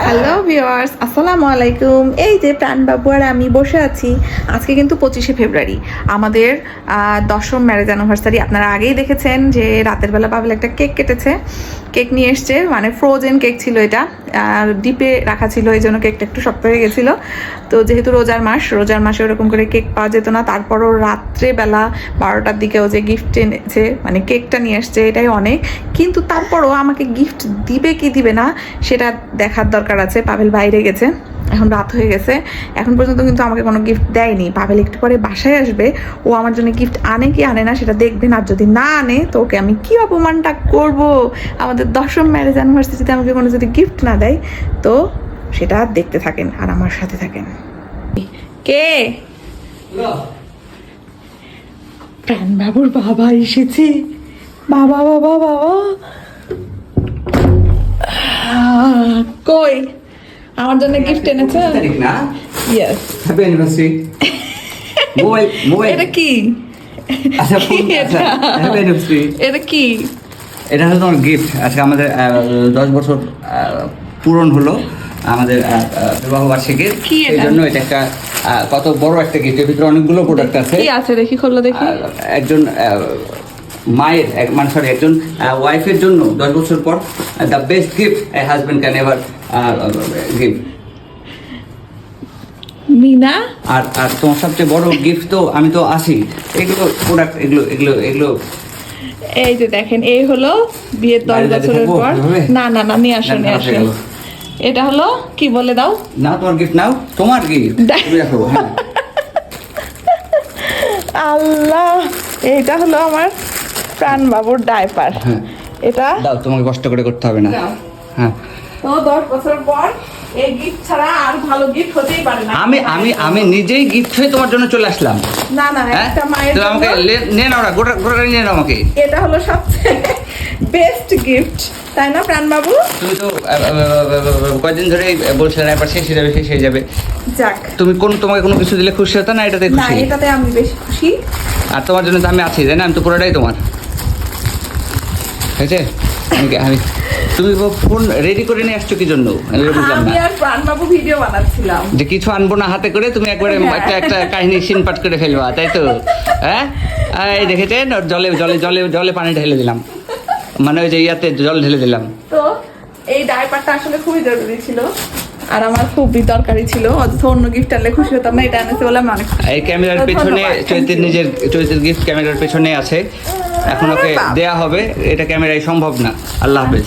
Hello viewers, আসসালামু আলাইকুম। এই যে প্রাণবাবু আর আমি বসে আছি। আজকে কিন্তু 25শে ফেব্রুয়ারি আমাদের 10ম ম্যারেজ অ্যানিভার্সারি। আপনারা আগেই দেখেছেন যে রাতের বেলা পাবেল একটা কেক কেটেছে, কেক নিয়ে এসছে, মানে ফ্রোজেন কেক ছিল এটা, আর ডিপে রাখা ছিল, এই জন্য কেকটা একটু শক্ত হয়ে গেছিলো। তো যেহেতু রোজার মাসে ওরকম করে কেক পাওয়া যেত না, তারপরও রাত্রেবেলা 12টার দিকেও যে গিফট এনেছে, মানে কেকটা নিয়ে এসছে, এটাই অনেক। কিন্তু তারপরও আমাকে গিফট দিবে কি দিবে না সেটা দেখার দরকার আছে। পাভেল বাইরে গেছে, এখন রাত হয়ে গেছে, এখন পর্যন্ত কিন্তু আমাকে কোনো গিফট দেয়নি। পাভেল একটু পরে বাসায় আসবে, ও আমার জন্য গিফট আনে কি আনে না সেটা দেখবেন। আর যদি না আনে তো ওকে আমি কী অপমানটা করব। আমাদের 10ম ম্যারেজ অ্যানিভার্সারিতে আমাকে কোনো যদি গিফট না দেয় তো সেটা দেখতে থাকেন আর আমার সাথে থাকেন। কে? প্রাণবাবুর বাবা এসেছে। বাবা বাবা বাবা কই? আমার জন্য গিফট এনেছে? না, ইয়েস। Happy anniversary. মোবাইল এটা কি? আচ্ছা, আচ্ছা, হ্যাপি অ্যানিভার্সারি। এটা কি? এটা হলো তোমার গিফট। আজকে আমাদের 10 বছর পূরণ হলো আমাদের বিবাহ বার্ষিকীর। কি এটা? এই জন্য এটা একটা কত বড় একটা গিফট। এর ভিতরে অনেকগুলো প্রোডাক্ট আছে। কি আছে দেখি, খোলো দেখি। একজন মায়ের একজন ওয়াইফের জন্য 10 বছর পর the best gift a husband can ever give. Mina, আর আর তোমার সবচেয়ে বড় গিফট তো আমি তো আসি, এগুলো প্রোডাক্ট, এগুলো এই যে দেখেন, এই হলো বিয়ের 10 বাইরে যেতে বছরের থাকবো? পর। এভাবে? না না না, নিয়ে আসো না, নিয়ে না, আসো। গেল। এটা হলো কি বলে দাও? না, তোমার গিফট নাও, তোমার গিফট তুমি রাখো। হ্যাঁ, আল্লাহ, এইটা হলো আমার প্রাণবাবুর ডাইপার। হ্যাঁ। এটা দাও, তোমাকে কষ্ট করে করতে হবে না। দাও। হ্যাঁ, তো 10 বছর পর এই গিফট ছাড়া আর ভালো গিফট হতেই পারে না। আমি আমি আমি নিজেই গিফট হয়ে তোমার জন্য চলে আসলাম। না না, হ্যাঁ, একটা মায়ের তো আমাকে জন্য নিয়ে নাও না, গোটা নিয়ে নাও আমাকে। এটা হলো সবচেয়ে বেস্ট গিফট, তাই না প্রাণবাবু? তুমি তো কয়েকদিন ধরে বলছিলে এবার শেষ হয়ে যাবে। যাক, তোমাকে কোনো কিছু দিলে খুশি হতো না? এটাতে না খুশি? এটাতে আমি বেশি খুশি। আর তোমার জন্য তো আমি আছি, তাই না? আমি তো পুরোটাই তোমার, হয়েছে? আমি তুমি ফোন রেডি করে নিয়ে আসছো কি জন্য? আমি বুঝলাম আমি না। আর প্রাণবাবু ভিডিও বানাচ্ছিলাম যে কিছু আনবো না হাতে করে, তুমি একবারে একটা কাহিনী সিনপাট করে ফেলবা, তাই তো? হ্যাঁ, এই দেখেছেন, ওর জলে পানি ঢেলে দিলাম, মানে ওই যে ইয়াতে জল ঢেলে দিলাম। তো এই ডাইপারটা আসলে খুবই জরুরি ছিল আর আমার খুবই দরকারি ছিল। অথচ অন্য গিফট আনলে খুশি হতাম না, এটা আনেছে বলে আমি অনেক খুশি। এই ক্যামেরার তো পেছনে ধন্যবাদ, চৈতির thank you. চৈতির গিফট ক্যামেরার পেছনে আছে, এখন ওকে বাহ। দেয়া হবে। এটা ক্যামেরায় সম্ভব না। আল্লাহ হাফেজ।